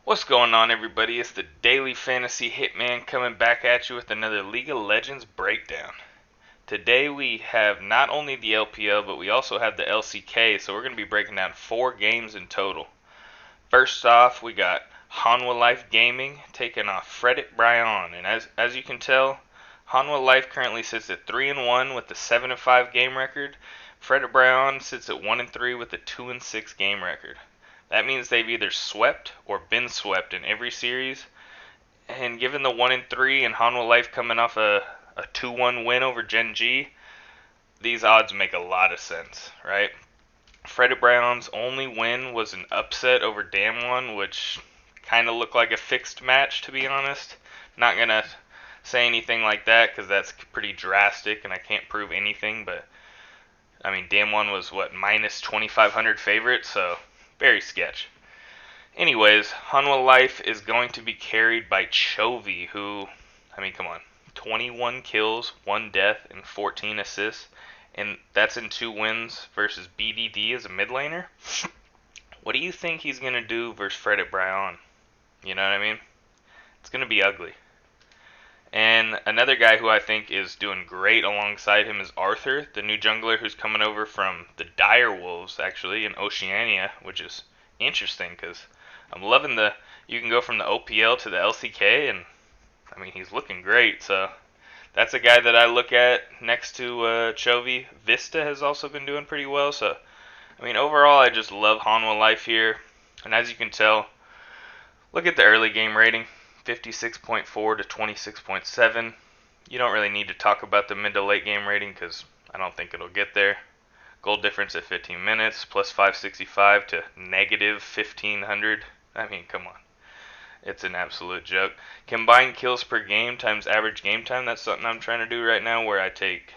What's going on, everybody? It's the Daily Fantasy Hitman coming back at you with another League of Legends breakdown. Today we have not only the LPL, but we also have the LCK, so we're going to be breaking down 4 games in total. First off, we got Hanwha Life Gaming taking off Fredit Brion, and as you can tell, Hanwha Life currently sits at 3-1 with the 7-5 game record. Fredit Brion sits at 1-3 with the 2-6 game record. That means they've either swept or been swept in every series. And given the 1-3 and Hanwha Life coming off a 2-1 win over Gen.G, these odds make a lot of sense, right? Fredit Brion's only win was an upset over Damwon, which kind of looked like a fixed match, to be honest. Not going to say anything like that because that's pretty drastic and I can't prove anything, but I mean, Damwon was minus 2,500 favorite, so very sketch. Anyways, Hanwha Life is going to be carried by Chovy, who, I mean, come on, 21 kills, 1 death, and 14 assists, and that's in 2 wins versus BDD as a mid laner. What do you think he's going to do versus Fredit Brion? You know what I mean? It's going to be ugly. And another guy who I think is doing great alongside him is Arthur, the new jungler who's coming over from the Dire Wolves, actually, in Oceania, which is interesting because I'm loving you can go from the OPL to the LCK, and I mean, he's looking great, so that's a guy that I look at next to Chovy. Vista has also been doing pretty well, so I mean, overall, I just love Hanwha Life here, and as you can tell, look at the early game rating, 56.4 to 26.7. You don't really need to talk about the mid to late game rating because I don't think it'll get there. Goal difference at 15 minutes, plus 565 to negative 1500. I mean, come on. It's an absolute joke. Combined kills per game times average game time. That's something I'm trying to do right now where I take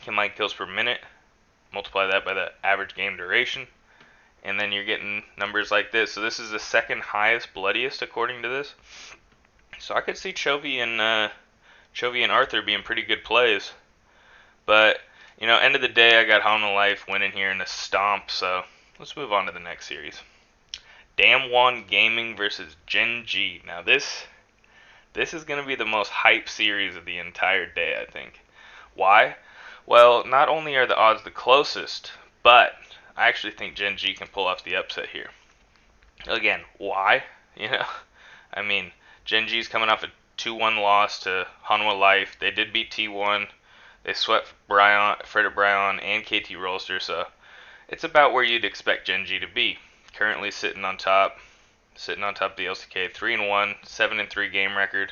combined kills per minute, multiply that by the average game duration, and then you're getting numbers like this. So this is the second highest, bloodiest according to this. So I could see Chovy and Arthur being pretty good plays. But, you know, end of the day, I got Hanwha Life winning here in a stomp, so let's move on to the next series. Damwon Gaming versus Gen.G. Now this is going to be the most hype series of the entire day, I think. Why? Well, not only are the odds the closest, but I actually think Gen.G can pull off the upset here. Again, why? You know, I mean, Gen.G's coming off a 2-1 loss to Hanwha Life. They did beat T1. They swept Fredit Brion and KT Rolster, so it's about where you'd expect Gen.G to be. Currently sitting on top of the LCK, 3-1, 7-3 game record.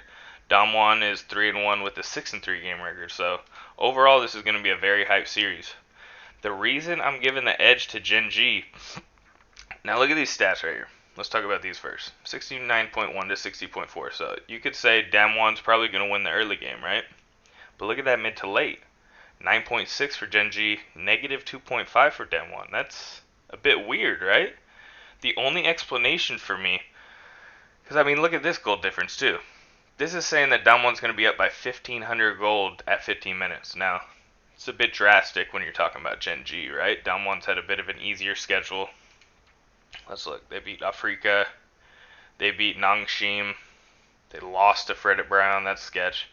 Damwon is 3-1 with a 6-3 game record. So overall, this is going to be a very hype series. The reason I'm giving the edge to Gen.G. Now look at these stats right here. Let's talk about these first. 69.1 to 60.4. So you could say Damwon's probably going to win the early game, right? But look at that mid to late. 9.6 for Gen.G, negative 2.5 for Damwon. That's a bit weird, right? The only explanation for me, because I mean, look at this gold difference too. This is saying that Damwon's going to be up by 1,500 gold at 15 minutes. Now, it's a bit drastic when you're talking about Gen.G, right? Damwon's had a bit of an easier schedule. Let's look. They beat Afrika. They beat Nongshim. They lost to Fredit Brion. That's sketch.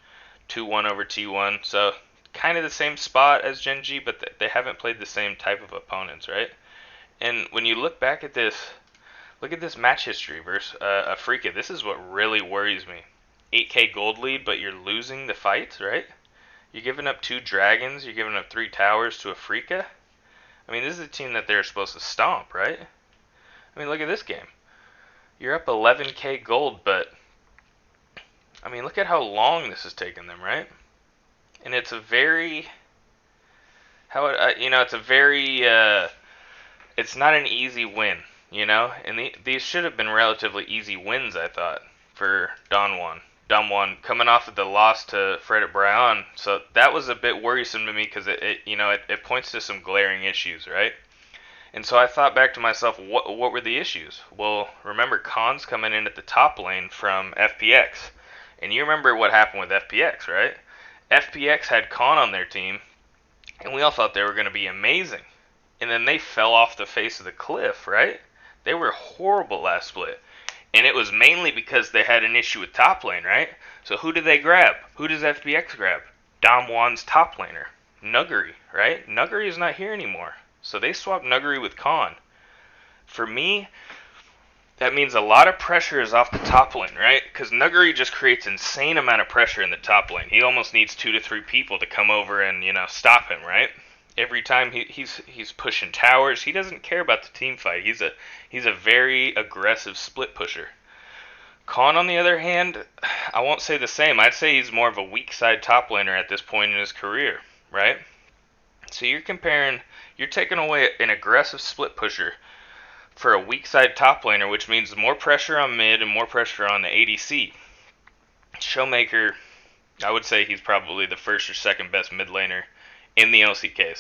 2-1 over T1. So, kind of the same spot as Gen.G, but they haven't played the same type of opponents, right? And when you look back at this, look at this match history versus Afrika. This is what really worries me. 8k gold lead, but you're losing the fights, right? You're giving up 2 dragons. You're giving up 3 towers to Afrika. I mean, this is a team that they're supposed to stomp, right? I mean, look at this game. You're up 11k gold, but I mean, look at how long this has taken them, right? And it's a very, it's not an easy win, you know? And these should have been relatively easy wins, I thought, for Damwon coming off of the loss to Fredit Brion. So that was a bit worrisome to me because it points to some glaring issues, right? And so I thought back to myself, what were the issues? Well, remember Khan's coming in at the top lane from FPX. And you remember what happened with FPX, right? FPX had Khan on their team, and we all thought they were going to be amazing. And then they fell off the face of the cliff, right? They were horrible last split. And it was mainly because they had an issue with top lane, right? So who did they grab? Who does FBX grab? Damwon's top laner, Nuggery, right? Nuggery is not here anymore. So they swapped Nuggery with Khan. For me, that means a lot of pressure is off the top lane, right? Because Nuggery just creates insane amount of pressure in the top lane. He almost needs 2 to 3 people to come over and stop him, right? Every time he's pushing towers, he doesn't care about the team fight. He's a very aggressive split pusher. Khan, on the other hand, I won't say the same. I'd say he's more of a weak side top laner at this point in his career, right? So you're taking away an aggressive split pusher for a weak side top laner, which means more pressure on mid and more pressure on the ADC. Showmaker, I would say he's probably the first or second best mid laner in the LCK.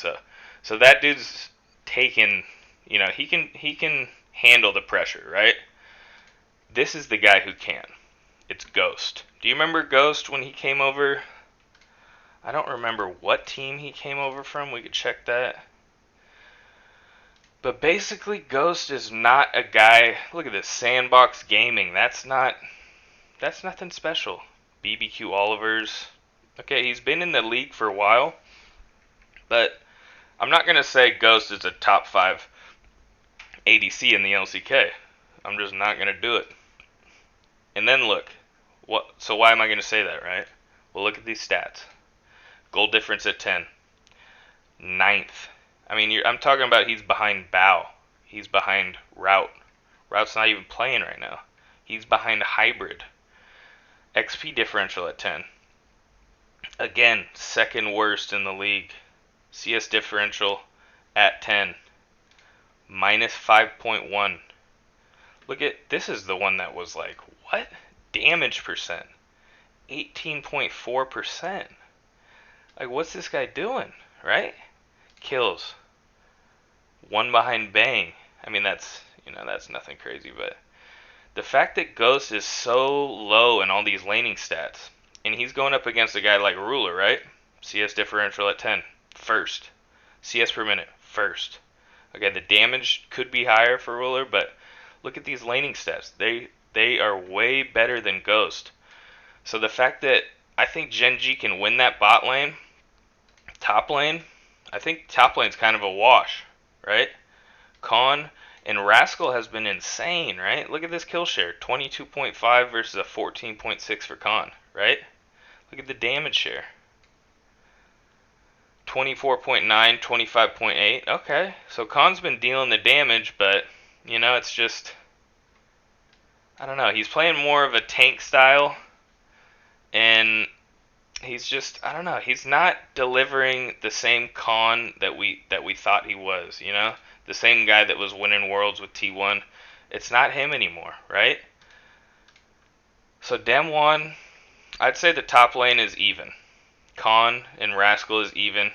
So that dude's taken, he can handle the pressure, right? This is the guy who can. It's Ghost. Do you remember Ghost when he came over? I don't remember what team he came over from. We could check that. But basically, Ghost is not a guy. Look at this, Sandbox Gaming. That's nothing special. BBQ Olivers. Okay, he's been in the league for a while, but I'm not gonna say Ghost is a top 5 ADC in the LCK. I'm just not gonna do it. And then look, so why am I gonna say that, right? Well, look at these stats. Goal difference at 10. 9th. I mean, I'm talking about he's behind Bow. He's behind Route. Route's not even playing right now. He's behind Hybrid. XP differential at 10. Again, second worst in the league. CS differential at 10. Minus 5.1. Look at, this is the one that was like, what? Damage percent. 18.4%. Like, what's this guy doing, right? Kills. 1 behind Bang. I mean, that's nothing crazy, but the fact that Ghost is so low in all these laning stats, and he's going up against a guy like Ruler, right? CS differential at 10, first. CS per minute, first. Okay, the damage could be higher for Ruler, but look at these laning stats. They are way better than Ghost. So the fact that I think Gen.G can win that bot lane, top lane, I think top lane's kind of a wash, right? Khan and Rascal has been insane, right? Look at this kill share, 22.5 versus a 14.6 for Khan, right? Look at the damage share. 24.9, 25.8. Okay, so Khan's been dealing the damage, but, it's just, I don't know. He's playing more of a tank style, and he's just, I don't know. He's not delivering the same Khan that we thought he was, The same guy that was winning worlds with T1. It's not him anymore, right? So Damwon, I'd say the top lane is even. Khan and Rascal is even.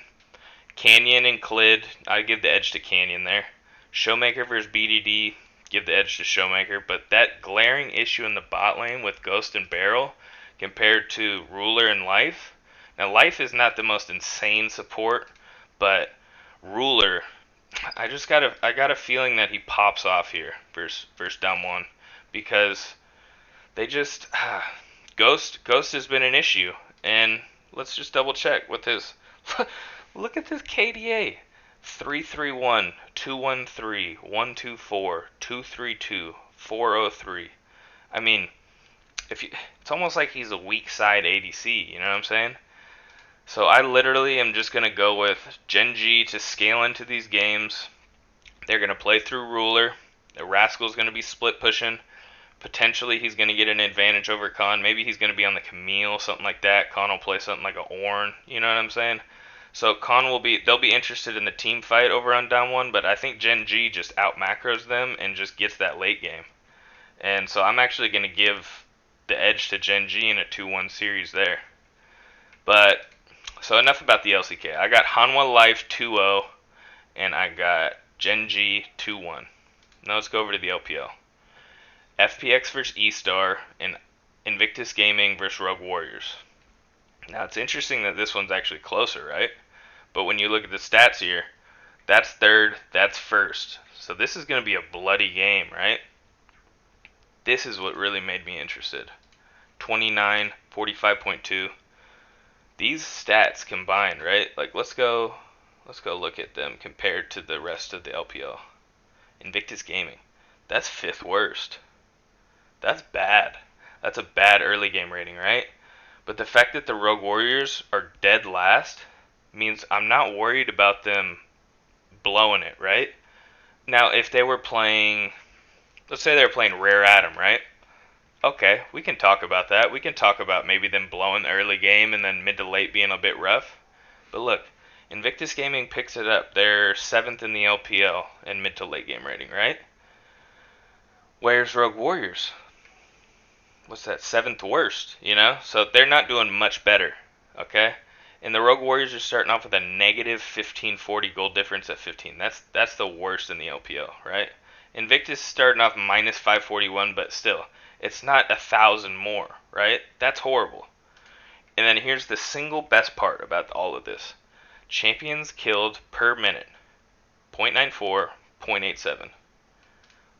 Canyon and Clid, I'd give the edge to Canyon there. Showmaker versus BDD, give the edge to Showmaker. But that glaring issue in the bot lane with Ghost and Barrel compared to Ruler and Life. Now, Life is not the most insane support, but Ruler, I got a feeling that he pops off here versus Damwon, because they just Ghost has been an issue, and let's just double check with his. Look at this KDA: 331, 213, 124, 232, 403. I mean, it's almost like he's a weak side ADC. You know what I'm saying? So I literally am just gonna go with Gen.G to scale into these games. They're gonna play through Ruler. The Rascal's gonna be split pushing. Potentially he's gonna get an advantage over Khan. Maybe he's gonna be on the Camille, something like that. Khan will play something like a Ornn. You know what I'm saying? So they'll be interested in the team fight over on Damwon, but I think Gen.G just out macros them and just gets that late game. And so I'm actually gonna give the edge to Gen.G in a 2-1 series there. But so enough about the LCK. I got Hanwha Life 2-0, and I got Gen.G 2-1. Now let's go over to the LPL. FPX versus Estar, and Invictus Gaming versus Rogue Warriors. Now it's interesting that this one's actually closer, right? But when you look at the stats here, that's third, that's first. So this is going to be a bloody game, right? this is what really made me interested. 29, 45.2. These stats combined, right? Like let's go look at them compared to the rest of the LPL. Invictus Gaming. That's 5th worst. That's bad. That's a bad early game rating, right? But the fact that the Rogue Warriors are dead last means I'm not worried about them blowing it, right? Now, if they were playing, let's say they were playing Rare Atom, right? Okay, we can talk about that. We can talk about maybe them blowing the early game and then mid to late being a bit rough. But look, Invictus Gaming picks it up. They're 7th in the LPL in mid to late game rating, right? Where's Rogue Warriors? What's that, 7th worst, you know? So they're not doing much better, okay? And the Rogue Warriors are starting off with a negative 1540 gold difference at 15. That's the worst in the LPL, right? Invictus starting off minus 541, but still, it's not 1,000 more, right? That's horrible. And then here's the single best part about all of this. Champions killed per minute, 0.94, 0.87.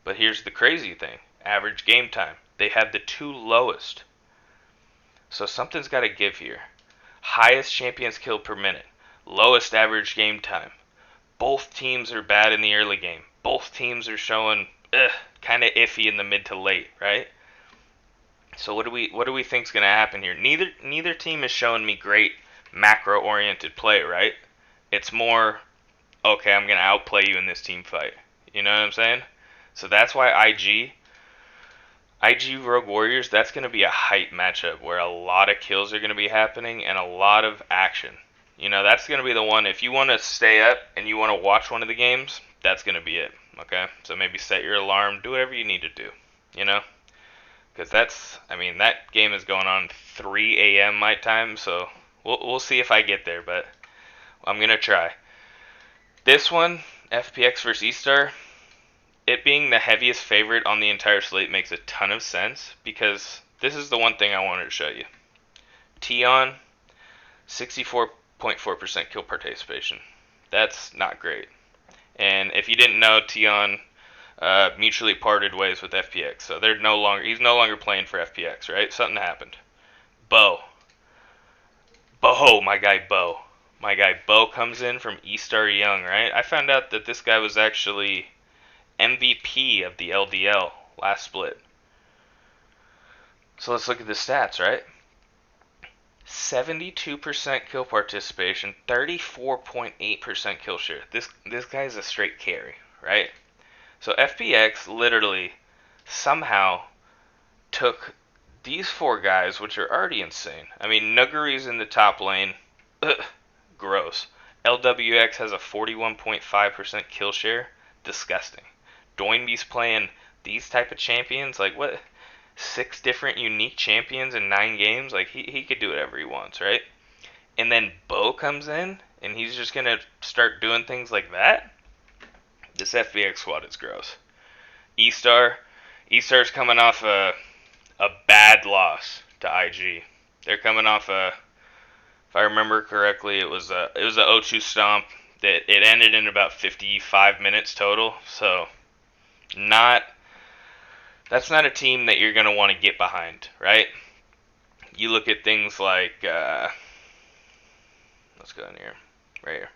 But here's the crazy thing. Average game time. They have the 2 lowest. So something's got to give here. Highest champions killed per minute. Lowest average game time. Both teams are bad in the early game. Both teams are showing kind of iffy in the mid to late, right? So what do we think's going to happen here? Neither team is showing me great macro oriented play, right? It's more okay, I'm going to outplay you in this team fight. You know what I'm saying? So that's why IG Rogue Warriors, that's going to be a hype matchup where a lot of kills are going to be happening and a lot of action. You know, that's going to be the one, if you want to stay up and you want to watch one of the games, that's going to be it, okay? So maybe set your alarm, do whatever you need to do, you know? Because that game is going on 3 a.m. my time, so we'll see if I get there, but I'm going to try. This one, FPX versus Estar, it being the heaviest favorite on the entire slate makes a ton of sense because this is the one thing I wanted to show you. Tion, 64.4% kill participation. That's not great. And if you didn't know, Tion mutually parted ways with FPX, so he's no longer playing for FPX, right? Something happened. Bo, my guy Bo comes in from Estar Young, right? I found out that this guy was actually MVP of the LDL last split. So let's look at the stats, right? 72% kill participation, 34.8% kill share. This guy's a straight carry, right? So FPX literally somehow took these 4 guys, which are already insane. I mean, Nuggery's in the top lane. Ugh, gross. LWX has a 41.5% kill share. Disgusting. Doinby's playing these type of champions, like what, 6 different unique champions in 9 games? Like he could do whatever he wants, right? And then Bo comes in and he's just gonna start doing things like that. This FBX squad is gross. Estar's coming off a bad loss to IG. They're coming off if I remember correctly, it was a O2 stomp that it ended in about 55 minutes total. So that's not a team that you're going to want to get behind, right? You look at things like, let's go in here, right here.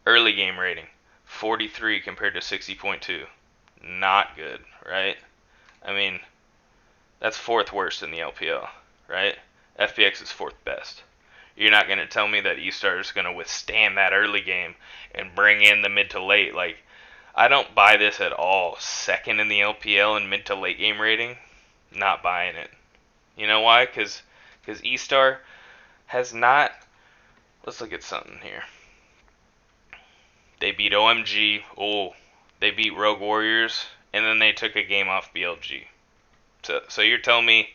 Early game rating, 43 compared to 60.2. Not good, right? I mean, that's 4th worst in the LPL, right? FPX is 4th best. You're not going to tell me that Estar is going to withstand that early game and bring in the mid to late. Like, I don't buy this at all. 2nd in the LPL in mid to late game rating, not buying it. You know why? Because Estar has not. Let's look at something here. They beat OMG. Oh, they beat Rogue Warriors, and then they took a game off BLG. So you're telling me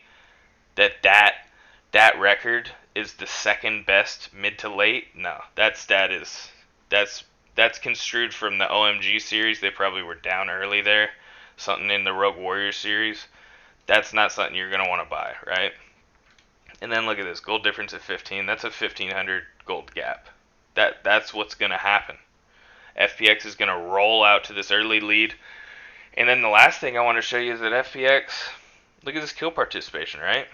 that record is the 2nd best mid to late? No, that's construed from the OMG series. They probably were down early there. Something in the Rogue Warriors series. That's not something you're going to want to buy, right? And then look at this. Gold difference at 15. That's a 1,500 gold gap. That's what's going to happen. FPX is going to roll out to this early lead. And then the last thing I want to show you is that FPX, Look at this kill participation, right?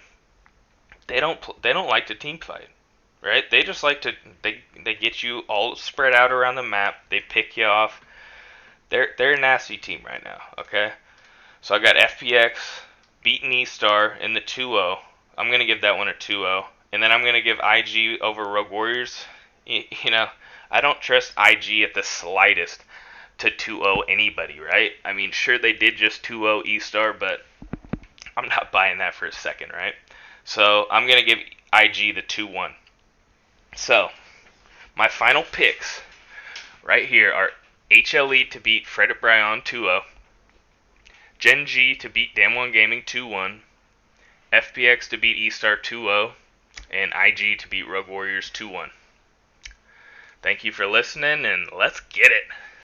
They don't like to team fight, right? They just like to they get you all spread out around the map. They pick you off. They're a nasty team right now. Okay, so I got FPX beating Estar in the 2-0. I'm gonna give that one a 2-0, and then I'm gonna give IG over Rogue Warriors. You know, I don't trust IG at the slightest to 2-0 anybody, right? I mean, sure they did just 2-0 Estar, but I'm not buying that for a second, right? So I'm gonna give IG the 2-1. So my final picks right here are HLE to beat Fredit Brion 2-0, Gen.G to beat Damwon Gaming 2-1, FPX to beat Estar 2-0, and IG to beat Rogue Warriors 2-1. Thank you for listening, and let's get it.